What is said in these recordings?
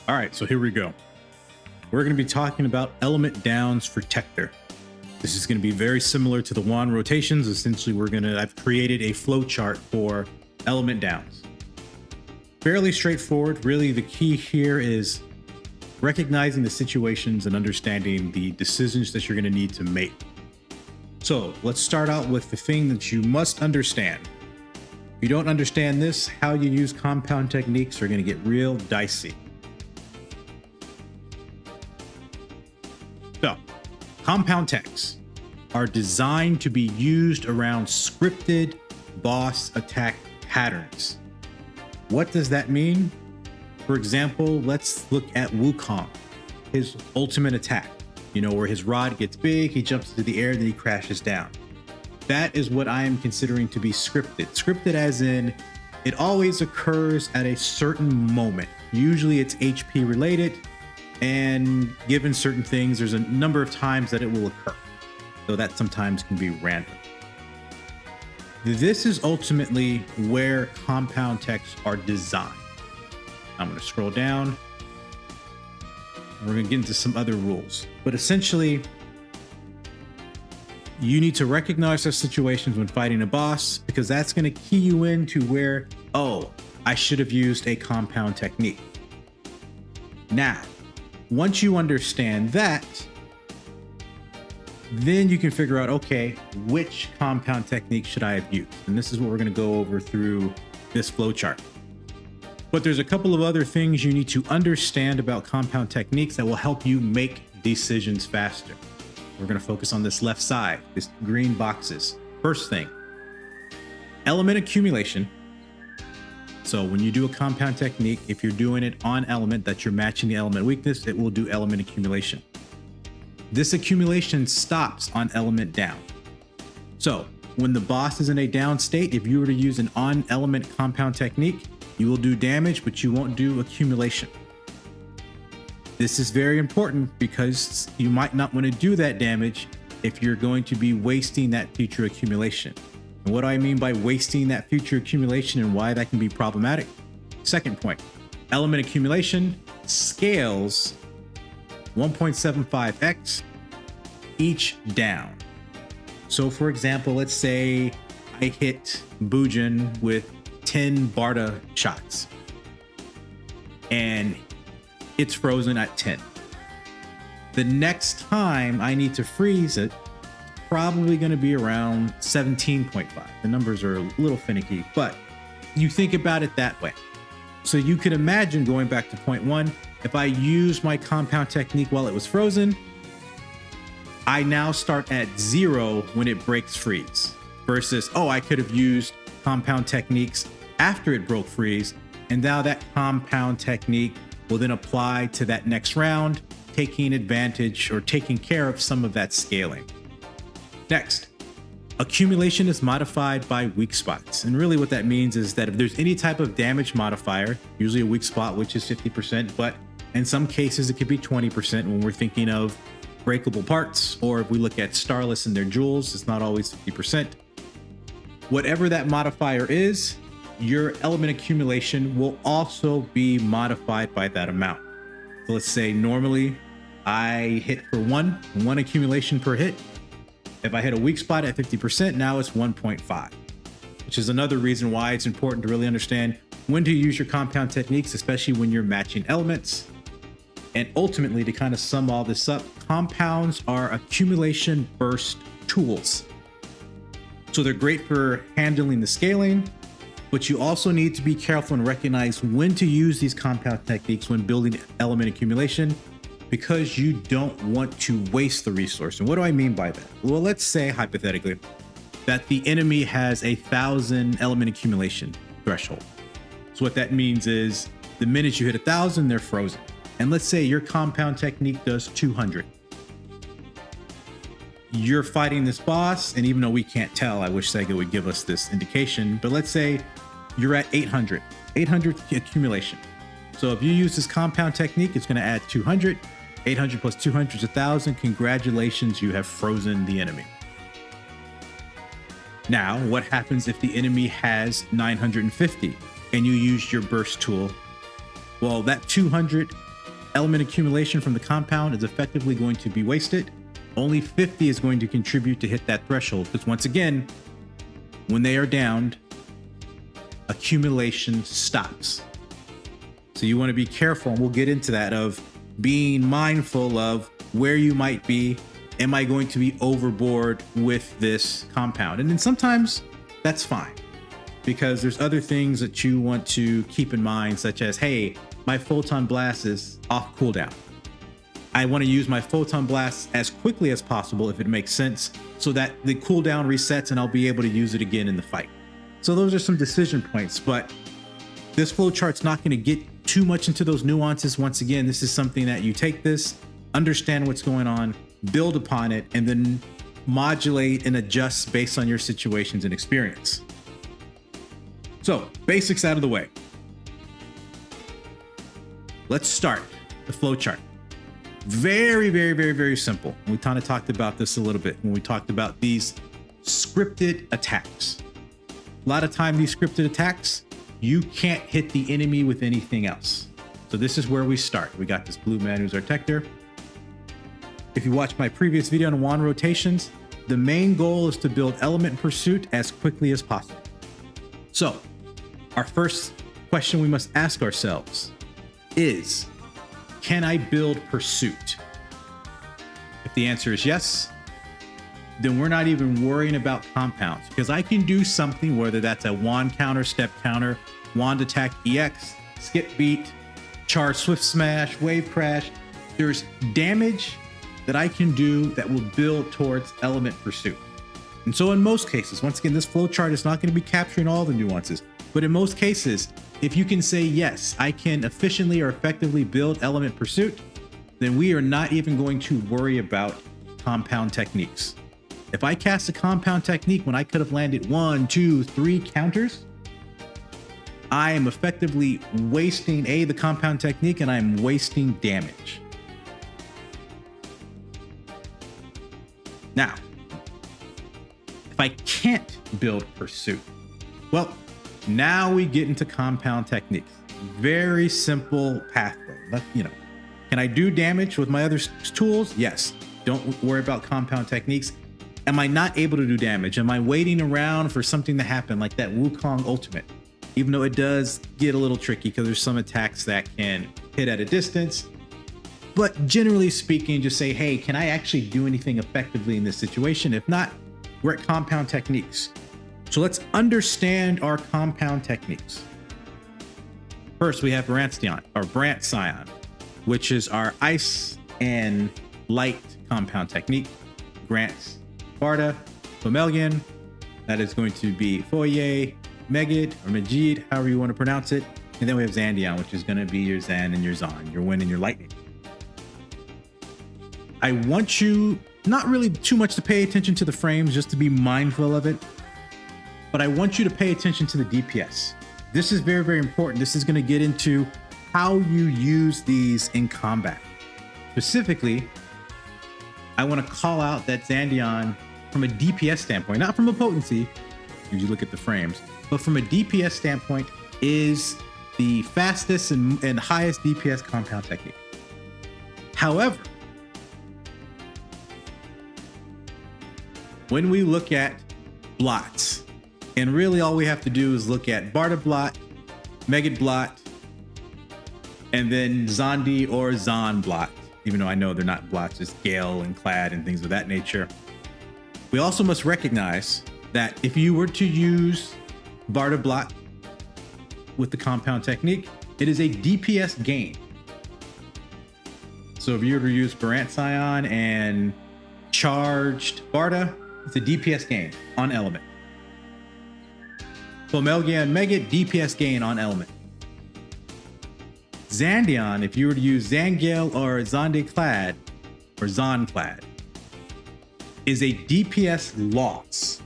All right, so here we go. We're going to be talking about element downs for Techter. This is going to be very similar to the wand rotations. Essentially, I've created a flowchart for element downs. Fairly straightforward. Really, the key here is recognizing the situations and understanding the decisions that you're going to need to make. So let's start out with the thing that you must understand. If you don't understand this, how you use compound techniques are going to get real dicey. So, compound techs are designed to be used around scripted boss attack patterns. What does that mean? For example, let's look at Wukong, his ultimate attack, where his rod gets big, he jumps into the air, then he crashes down. That is what I am considering to be scripted. Scripted as in, it always occurs at a certain moment. Usually it's HP related, and given certain things, there's a number of times that it will occur. So that sometimes can be random. This is ultimately where compound techs are designed. I'm going to scroll down. We're going to get into some other rules. But essentially, you need to recognize those situations when fighting a boss, because that's going to key you into where, oh, I should have used a compound technique. Now, once you understand that, then you can figure out, okay, which compound technique should I have used? And this is what we're going to go over through this flowchart. But there's a couple of other things you need to understand about compound techniques that will help you make decisions faster. We're going to focus on this left side, this green boxes. First thing, element accumulation. So when you do a compound technique, if you're doing it on element that you're matching the element weakness, it will do element accumulation. This accumulation stops on element down. So when the boss is in a down state, if you were to use an on element compound technique, you will do damage, but you won't do accumulation. This is very important because you might not want to do that damage if you're going to be wasting that future accumulation. And what do I mean by wasting that future accumulation and why that can be problematic? Second point, element accumulation scales 1.75x each down. So for example, let's say I hit Bujin with 10 Barda shots and it's frozen at 10. The next time I need to freeze it, probably going to be around 17.5. The numbers are a little finicky, but you think about it that way. So you could imagine, going back to point one, if I use my compound technique while it was frozen, I now start at 0 when it breaks freeze, versus, oh, I could have used compound techniques after it broke freeze, and now that compound technique will then apply to that next round, taking advantage or taking care of some of that scaling. Next, accumulation is modified by weak spots. And really what that means is that if there's any type of damage modifier, usually a weak spot, which is 50%, but in some cases it could be 20% when we're thinking of breakable parts, or if we look at Starless and their jewels, it's not always 50%. Whatever that modifier is, your element accumulation will also be modified by that amount. So let's say normally I hit for one accumulation per hit. If I hit a weak spot at 50%, now it's 1.5, which is another reason why it's important to really understand when to use your compound techniques, especially when you're matching elements. And ultimately, to kind of sum all this up, compounds are accumulation burst tools. So they're great for handling the scaling, but you also need to be careful and recognize when to use these compound techniques when building element accumulation, because you don't want to waste the resource. And what do I mean by that? Well, let's say hypothetically that the enemy has 1,000 element accumulation threshold. So what that means is the minute you hit 1,000, they're frozen. And let's say your compound technique does 200. You're fighting this boss, and even though we can't tell, I wish Sega would give us this indication, but let's say you're at 800 accumulation. So if you use this compound technique, it's going to add 200. 800 plus 200 is 1,000. Congratulations, you have frozen the enemy. Now, what happens if the enemy has 950 and you use your burst tool? Well, that 200 element accumulation from the compound is effectively going to be wasted. Only 50 is going to contribute to hit that threshold, because once again, when they are downed, accumulation stops. So you want to be careful, and we'll get into that, of being mindful of where you might be. Am I going to be overboard with this compound? And then sometimes that's fine, because there's other things that you want to keep in mind, such as, hey, my photon blast is off cooldown. I want to use my photon blast as quickly as possible if it makes sense, so that the cooldown resets and I'll be able to use it again in the fight. So those are some decision points, but this flowchart's not going to get too much into those nuances. Once again, this is something that you take this, understand what's going on, build upon it, and then modulate and adjust based on your situations and experience. So, basics out of the way. Let's start the flowchart. Very, very, very, very simple. We kind of talked about this a little bit when we talked about these scripted attacks. A lot of time, these scripted attacks, you can't hit the enemy with anything else. So this is where we start. We got this blue man who's our Techter. If you watch my previous video on wand rotations, the main goal is to build element pursuit as quickly as possible. So our first question we must ask ourselves is, can I build pursuit? If the answer is yes, then we're not even worrying about compounds, because I can do something, whether that's a wand counter, step counter, wand attack EX, skip beat, charge swift smash, wave crash. There's damage that I can do that will build towards element pursuit. And so in most cases, once again, this flowchart is not going to be capturing all the nuances, but in most cases, if you can say, yes, I can efficiently or effectively build element pursuit, then we are not even going to worry about compound techniques. If I cast a compound technique when I could have landed 1, 2, 3 counters, I am effectively wasting the compound technique, and I'm wasting damage. Now, if I can't build pursuit, well, now we get into compound techniques. Very simple pathway. Can I do damage with my other tools? Yes. Don't worry about compound techniques. Am I not able to do damage? Am I waiting around for something to happen, like that Wukong ultimate? Even though it does get a little tricky, because there's some attacks that can hit at a distance. But generally speaking, just say, hey, can I actually do anything effectively in this situation? If not, we're at compound techniques. So let's understand our compound techniques. First, we have Brant Scion, which is our ice and light compound technique. Grant's Barda, Fomelgian, that is going to be Foyer, Megid, or Majid, however you want to pronounce it. And then we have Zandion, which is going to be your Zan and your Zon, your Wind and your Lightning. I want you not really too much to pay attention to the frames, just to be mindful of it, but I want you to pay attention to the DPS. This is very, very important. This is going to get into how you use these in combat. Specifically, I want to call out that Zandion from a DPS standpoint, not from a potency, if you look at the frames, but from a DPS standpoint, is the fastest and highest DPS compound technique. However, when we look at blots, and really all we have to do is look at Barda blot, Megid blot, and then Zandi or Zon blot, even though I know they're not blots, just Gale and Clad and things of that nature. We also must recognize that if you were to use Barda blot with the compound technique, it is a DPS gain. So if you were to use Brant Scion and charged Barda, it's a DPS gain on element. Fomelgian Megid, DPS gain on element. Zandion, if you were to use Zangale or Zande Clad or Zon Clad, is a DPS loss.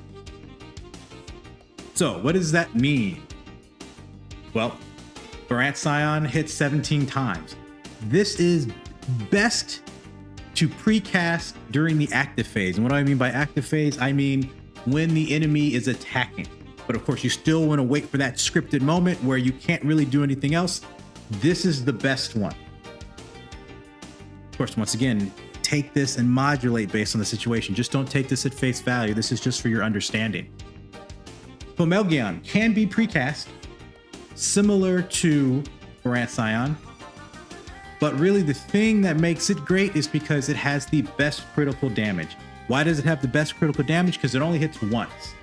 So what does that mean? Well, Brant Scion hits 17 times. This is best to precast during the active phase. And what do I mean by active phase? I mean when the enemy is attacking. But of course, you still want to wait for that scripted moment where you can't really do anything else. This is the best one. Of course, once again, take this and modulate based on the situation. Just don't take this at face value. This is just for your understanding. Flowcharts can be precast, similar to Barant Scion, but really the thing that makes it great is because it has the best critical damage. Why does it have the best critical damage? Because it only hits once.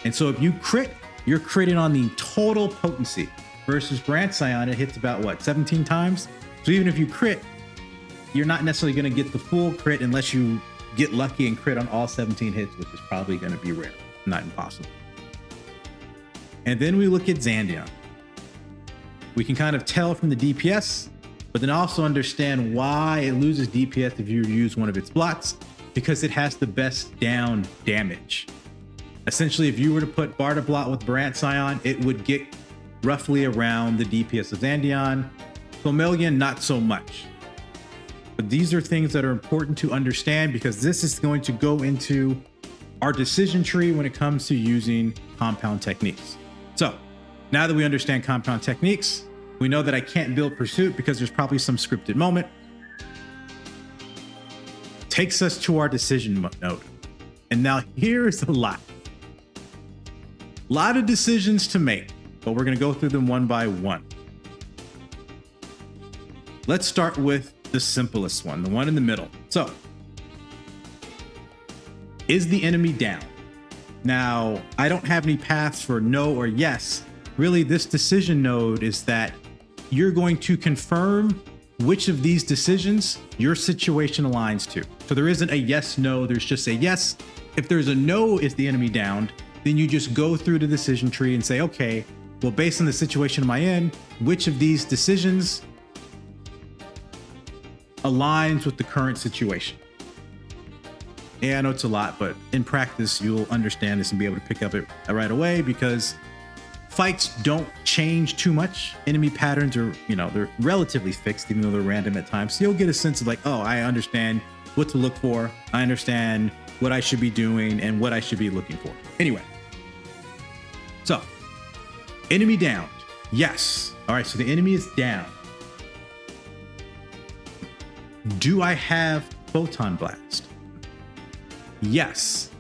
And so if you crit, you're critting on the total potency, versus Barant Scion, it hits about what, 17 times? So even if you crit, you're not necessarily going to get the full crit unless you get lucky and crit on all 17 hits, which is probably going to be rare, not impossible. And then we look at Zandion. We can kind of tell from the DPS, but then also understand why it loses DPS if you use one of its blots, because it has the best down damage. Essentially, if you were to put Barda blot with Barant Scion, it would get roughly around the DPS of Zandion. Flowcharts, not so much. But these are things that are important to understand, because this is going to go into our decision tree when it comes to using compound techniques. So now that we understand compound techniques, we know that I can't build Pursuit because there's probably some scripted moment. Takes us to our decision node. And now here is a lot of decisions to make, but we're going to go through them one by one. Let's start with the simplest one, the one in the middle. So, is the enemy down? Now, I don't have any paths for no or yes. Really, this decision node is that you're going to confirm which of these decisions your situation aligns to. So there isn't a yes, no, there's just a yes. If there's a no, is the enemy downed, then you just go through the decision tree and say, okay, well, based on the situation I'm in, which of these decisions aligns with the current situation? Yeah, I know it's a lot, but in practice, you'll understand this and be able to pick up it right away, because fights don't change too much. Enemy patterns are, they're relatively fixed, even though they're random at times. So you'll get a sense of like, oh, I understand what to look for. I understand what I should be doing and what I should be looking for. Anyway, so enemy downed. Yes. All right, so the enemy is down. Do I have Photon Blast? Yes.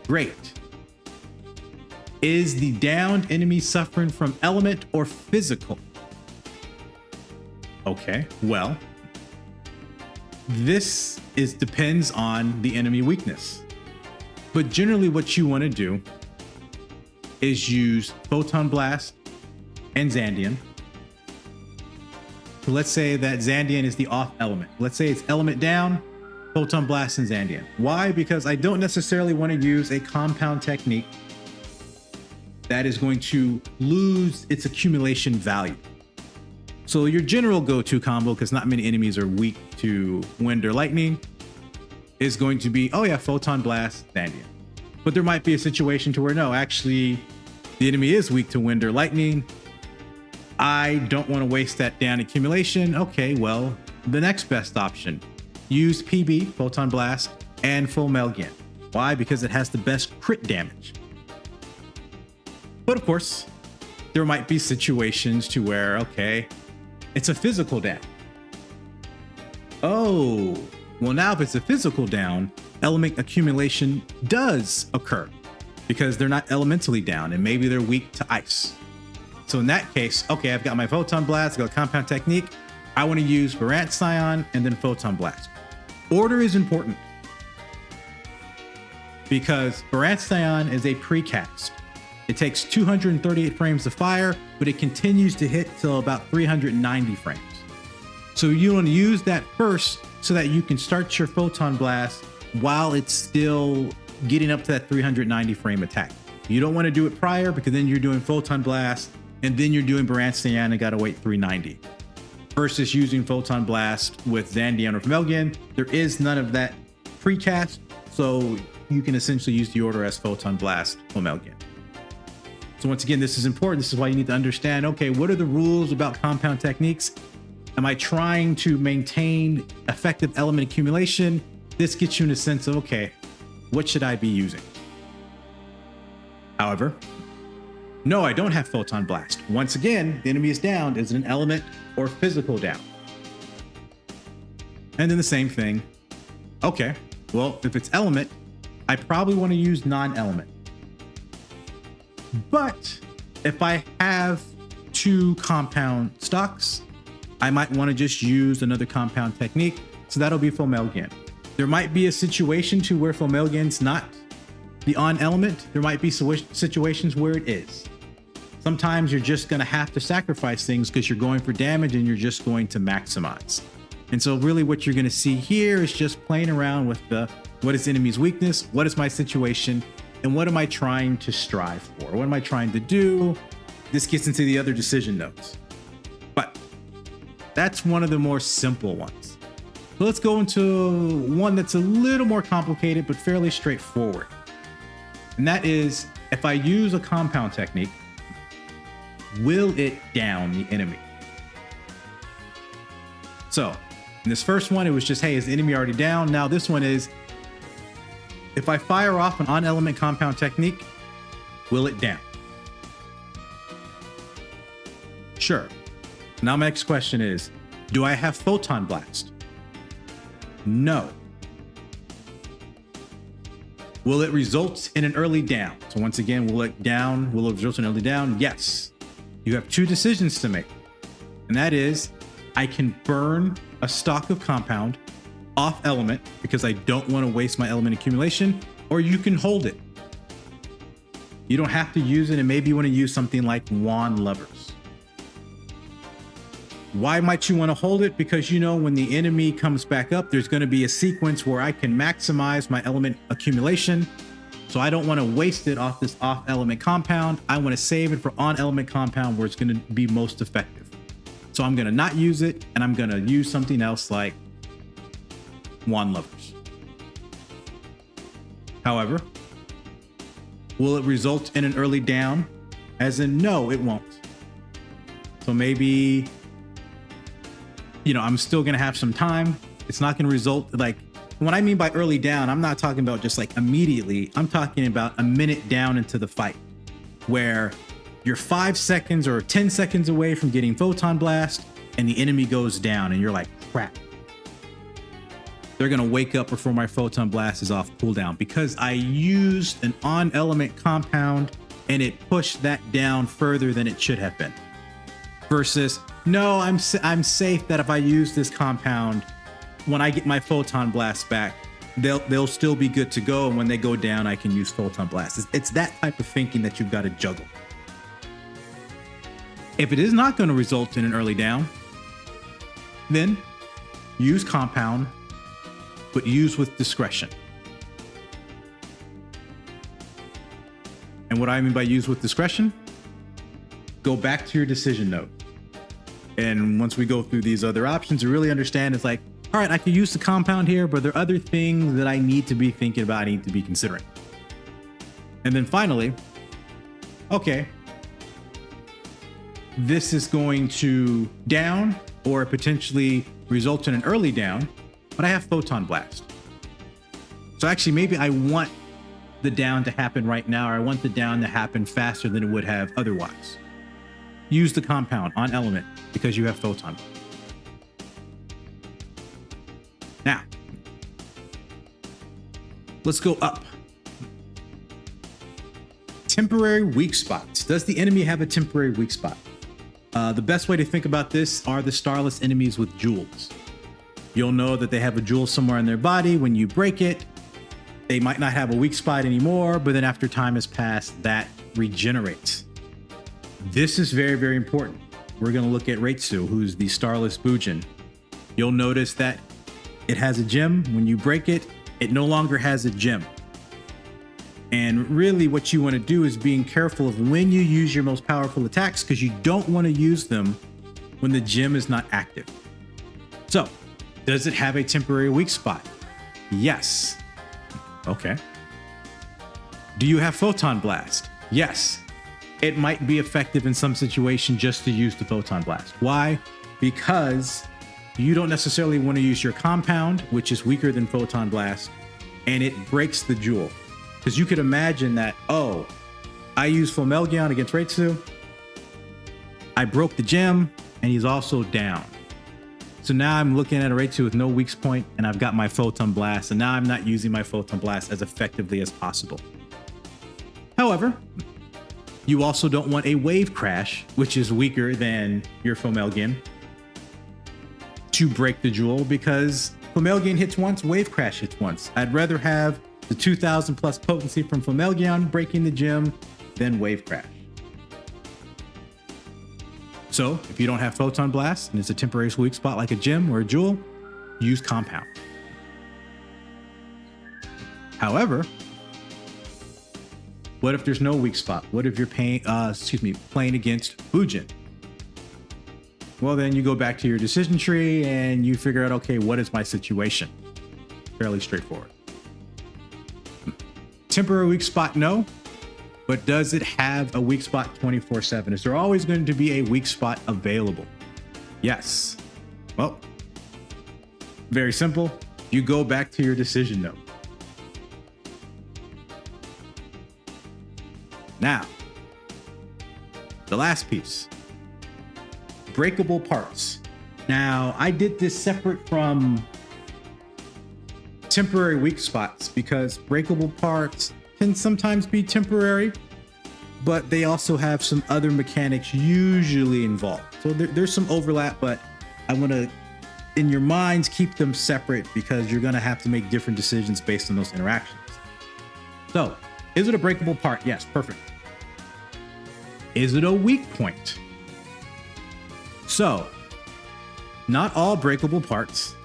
Great. Is the downed enemy suffering from element or physical? Okay, well, this depends on the enemy weakness. But generally what you want to do is use Photon Blast and Zandion. So let's say that Zandion is the off element. Let's say it's element down, Photon Blast and Zandion. Why? Because I don't necessarily want to use a compound technique that is going to lose its accumulation value. So your general go-to combo, because not many enemies are weak to wind or lightning, is going to be, oh yeah, Photon Blast, Zandion. But there might be a situation to where, no, actually, the enemy is weak to wind or lightning. I don't want to waste that down accumulation. Okay, well, the next best option, use PB, Photon Blast, and Flowcharts. Why? Because it has the best crit damage. But of course, there might be situations to where, okay, it's a physical down. Oh, well, now if it's a physical down, element accumulation does occur because they're not elementally down and maybe they're weak to ice. So in that case, okay, I've got my Photon Blast, I've got compound technique. I want to use Barant Scion and then Photon Blast. Order is important because Barant Scion is a precast. It takes 238 frames of fire, but it continues to hit till about 390 frames. So you want to use that first so that you can start your Photon Blast while it's still getting up to that 390 frame attack. You don't want to do it prior because then you're doing Photon Blast and then you're doing Barant Scion and gotta wait 390. Versus using Photon Blast with Zandion or Flowcharts, there is none of that precast, so you can essentially use the order as Photon Blast, Flowcharts. So once again, this is important. This is why you need to understand, okay, what are the rules about compound techniques? Am I trying to maintain effective element accumulation? This gets you in a sense of, okay, what should I be using? However, no, I don't have Photon Blast. Once again, the enemy is down. Is it an element or physical down? And then the same thing. Okay, well, if it's element, I probably want to use non-element. But if I have 2 compound stocks, I might want to just use another compound technique. So that'll be Flowcharts. There might be a situation to where Flowcharts not the on element. There might be situations where it is. Sometimes you're just going to have to sacrifice things because you're going for damage and you're just going to maximize. And so really what you're going to see here is just playing around with what is enemy's weakness, what is my situation, and what am I trying to strive for? What am I trying to do? This gets into the other decision notes. But that's one of the more simple ones. So let's go into one that's a little more complicated, but fairly straightforward. And that is, if I use a compound technique, will it down the enemy? So in this first one, it was just, hey, is the enemy already down? Now this one is, if I fire off an on-element compound technique, will it down? Sure. Now my next question is, do I have Photon Blast? No. Will it result in an early down? So once again, will it result in an early down? Yes. You have 2 decisions to make. And that is, I can burn a stock of compound off element because I don't want to waste my element accumulation, or you can hold it. You don't have to use it, and maybe you want to use something like wand levers. Why might you want to hold it? Because you know when the enemy comes back up, there's going to be a sequence where I can maximize my element accumulation. So I don't want to waste it off this off element compound. I want to save it for on element compound where it's going to be most effective. So I'm going to not use it, and I'm going to use something else like wand levers. However, will it result in an early down? As in, no, it won't. So maybe, I'm still going to have some time. It's not going to result, like, what I mean by early down, I'm not talking about just like immediately. I'm talking about a minute down into the fight where you're 5 seconds or 10 seconds away from getting Photon Blast and the enemy goes down and you're like, crap. They're going to wake up before my Photon Blast is off cooldown because I used an on element compound and it pushed that down further than it should have been. Versus, no, I'm safe that if I use this compound, when I get my Photon Blast back, they'll still be good to go. And when they go down, I can use Photon Blast. It's that type of thinking that you've got to juggle. If it is not going to result in an early down, then use compound, but use with discretion. And what I mean by use with discretion, go back to your decision note. And once we go through these other options, you really understand it's like, all right, I could use the compound here, but there are other things that I need to be thinking about, I need to be considering. And then finally, okay, this is going to down or potentially result in an early down, but I have Photon Blast. So actually, maybe I want the down to happen right now, or I want the down to happen faster than it would have otherwise. Use the compound on element because you have Photon. Now, let's go up. Temporary weak spots. Does the enemy have a temporary weak spot? The best way to think about this are the starless enemies with jewels. You'll know that they have a jewel somewhere in their body. When you break it, they might not have a weak spot anymore, but then after time has passed, that regenerates. This is very, very important. We're going to look at Reitsu, who's the starless Bujin. You'll notice that it has a gem. When you break it, it no longer has a gem. And really what you want to do is being careful of when you use your most powerful attacks, because you don't want to use them when the gem is not active. So, does it have a temporary weak spot? Yes. Okay. Do you have Photon Blast? Yes. It might be effective in some situation just to use the Photon Blast. Why? Because you don't necessarily want to use your compound, which is weaker than Photon Blast, and it breaks the jewel. Because you could imagine that, oh, I used Flowcharts against Reitsu, I broke the gem, and he's also down. So now I'm looking at array 2 with no weak point, and I've got my photon blast, and now I'm not using my photon blast as effectively as possible. However, you also don't want a wave crash, which is weaker than your Fomelgian, to break the jewel, because Fomelgian hits once, wave crash hits once. I'd rather have the 2000 plus potency from Fomelgian breaking the gem than wave crash. So if you don't have photon blast and it's a temporary weak spot like a gem or a jewel, use compound. However, what if there's no weak spot? What if you're playing against Bujin? Well, then you go back to your decision tree and you figure out, okay, what is my situation? Fairly straightforward. Temporary weak spot, no. But does it have a weak spot 24/7? Is there always going to be a weak spot available? Yes. Well, very simple. You go back to your decision node. Now, the last piece, breakable parts. Now, I did this separate from temporary weak spots because breakable parts can sometimes be temporary, but they also have some other mechanics usually involved. So there's some overlap, but I want to, in your minds, keep them separate because you're going to have to make different decisions based on those interactions. So, is it a breakable part? Yes, perfect. Is it a weak point? So, not all breakable parts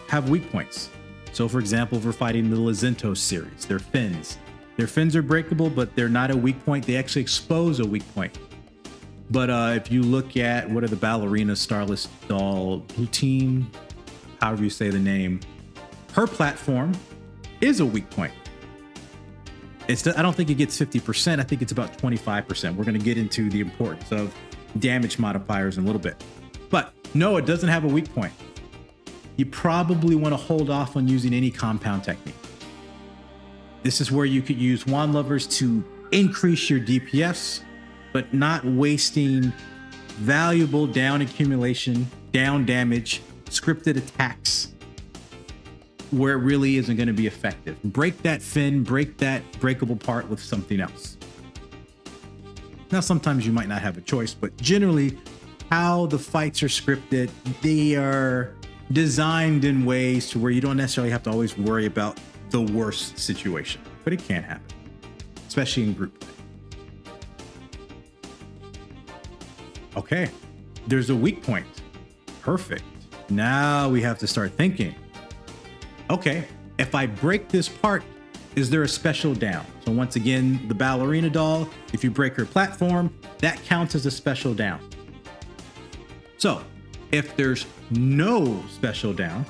have weak points. So for example, if we're fighting the Lazentos series, their fins. Their fins are breakable, but they're not a weak point. They actually expose a weak point. But if you look at, what are the ballerina Starless doll, Plutine, however you say the name, her platform is a weak point. I don't think it gets 50%. I think it's about 25%. We're going to get into the importance of damage modifiers in a little bit. But no, it doesn't have a weak point. You probably want to hold off on using any compound technique. This is where you could use wand lovers to increase your DPS, but not wasting valuable down accumulation, down damage, scripted attacks where it really isn't going to be effective. Break that fin, break that breakable part with something else. Now, sometimes you might not have a choice, but generally how the fights are scripted, they are designed in ways to where you don't necessarily have to always worry about the worst situation, but it can happen, especially in group play. Okay, there's a weak point. Perfect. Now we have to start thinking, okay, if I break this part, is there a special down? So once again, the ballerina doll, if you break her platform, that counts as a special down. So if there's no special down,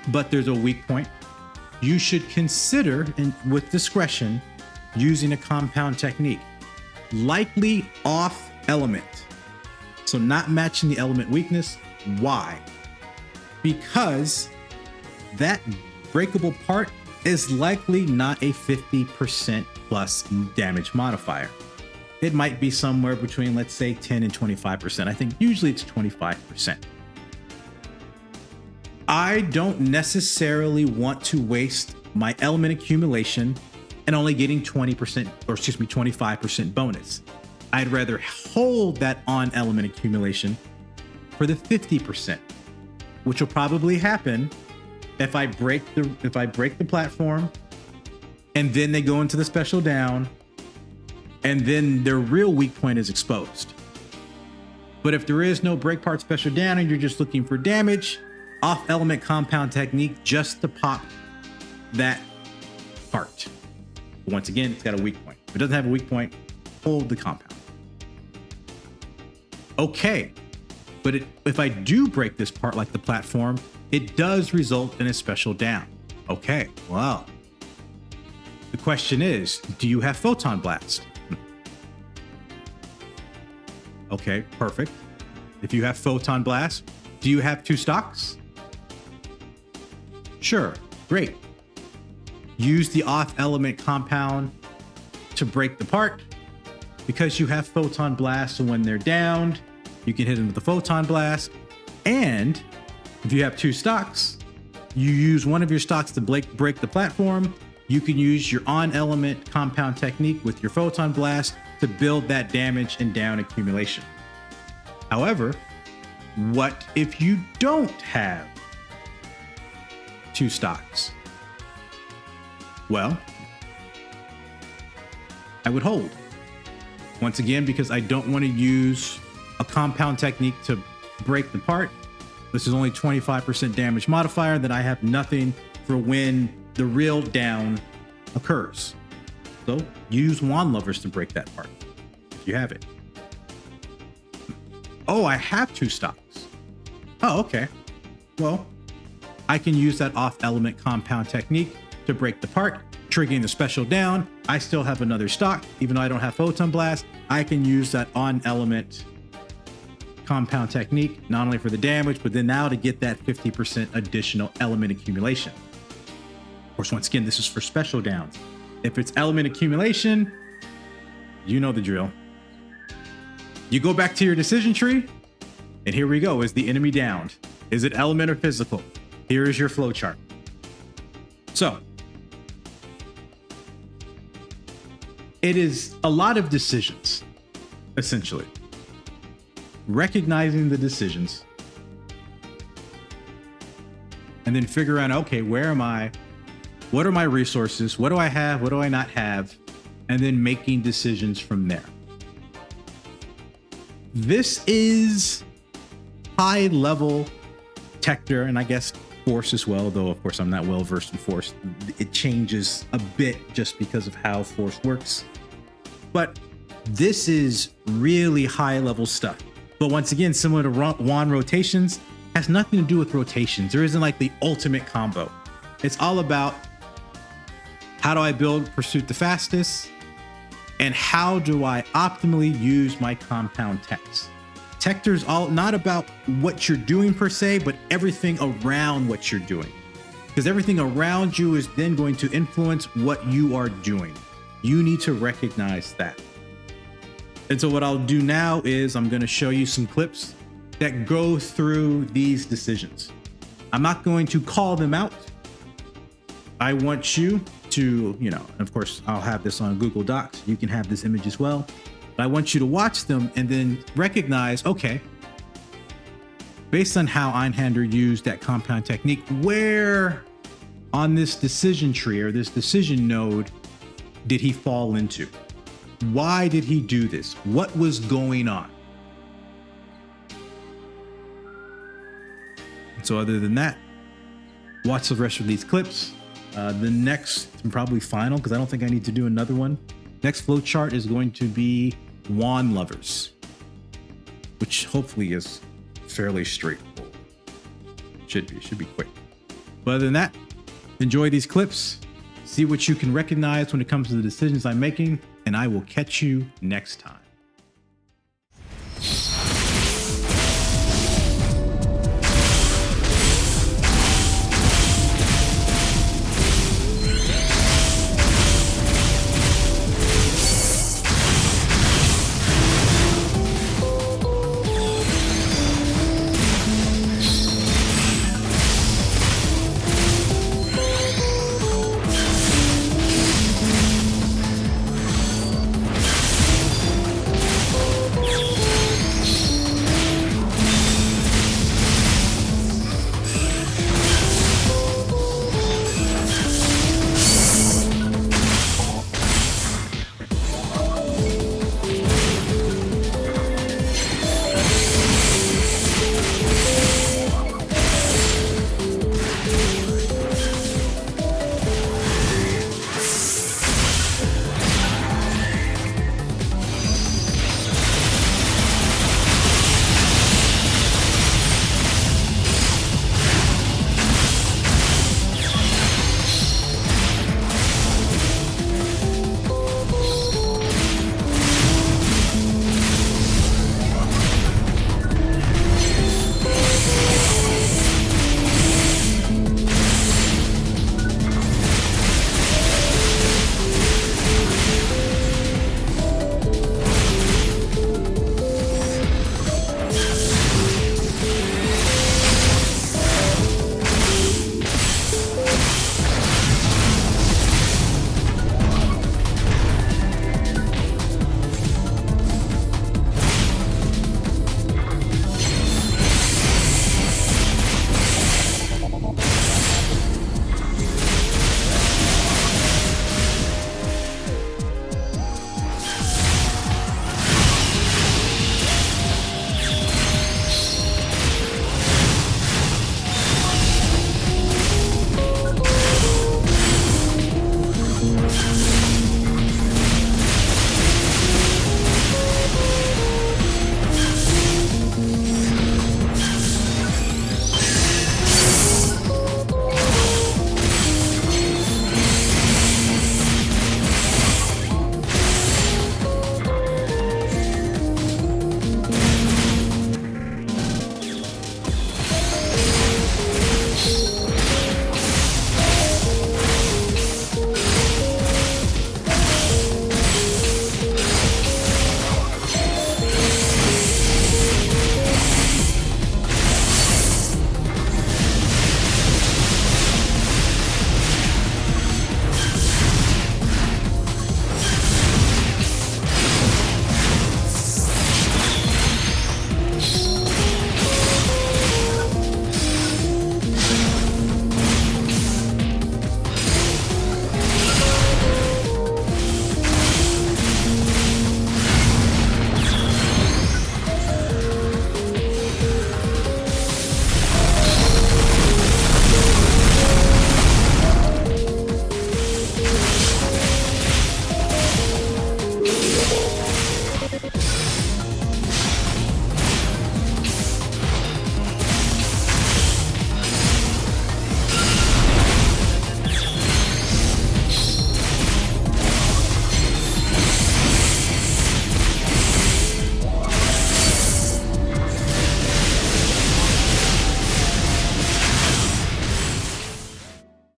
but there's a weak point, you should consider, and with discretion, using a compound technique. Likely off element. So not matching the element weakness. Why? Because that breakable part is likely not a 50% plus damage modifier. It might be somewhere between, let's say, 10 and 25%. I think usually it's 25%. I don't necessarily want to waste my element accumulation and only getting 25% bonus. I'd rather hold that on element accumulation for the 50%, which will probably happen if I break the platform and then they go into the special down and then their real weak point is exposed. But if there is no break part special down and you're just looking for damage, off element compound technique just to pop that part. But once again, it's got a weak point. If it doesn't have a weak point, hold the compound. Okay, but if I do break this part like the platform, it does result in a special down. Okay, well, the question is, do you have photon blast? Okay, perfect. If you have photon blast, do you have 2 stocks? Sure, great. Use the off element compound to break the part because you have photon blast. So when they're downed, you can hit them with the photon blast. And if you have two stocks, you use one of your stocks to break the platform. You can use your on element compound technique with your photon blast to build that damage and down accumulation. However, what if you don't have two stocks? Well, I would hold. Once again, because I don't want to use a compound technique to break the part. This is only 25% damage modifier, that I have nothing for when the real down occurs. So use wand lovers to break that part if you have it. Oh, I have two stocks. Oh, okay. Well, I can use that off element compound technique to break the part, triggering the special down. I still have another stock, even though I don't have photon blast. I can use that on element compound technique, not only for the damage, but then now to get that 50% additional element accumulation. Of course, once again, this is for special downs. If it's element accumulation, you know the drill. You go back to your decision tree, and here we go. Is the enemy downed? Is it element or physical? Here is your flow chart. So it is a lot of decisions, essentially. Recognizing the decisions and then figure out, okay, where am I? What are my resources? What do I have? What do I not have? And then making decisions from there. This is high level Techter, and I guess Force as well, though of course I'm not well versed in Force. It changes a bit just because of how Force works. But this is really high level stuff. But once again, similar to wand rotations, has nothing to do with rotations. There isn't like the ultimate combo. It's all about how do I build Pursuit the fastest, and how do I optimally use my compound techs. Techter's all not about what you're doing per se, but everything around what you're doing. Because everything around you is then going to influence what you are doing. You need to recognize that. And so what I'll do now is I'm going to show you some clips that go through these decisions. I'm not going to call them out. I want you to, of course, I'll have this on Google Docs. You can have this image as well. But I want you to watch them and then recognize, okay, based on how Einhander used that compound technique, where on this decision tree or this decision node did he fall into? Why did he do this? What was going on? So other than that, watch the rest of these clips. The next, and probably final, because I don't think I need to do another one. Next flow chart is going to be wand lovers, which hopefully is fairly straightforward. Should be quick. But other than that, enjoy these clips. See what you can recognize when it comes to the decisions I'm making, and I will catch you next time.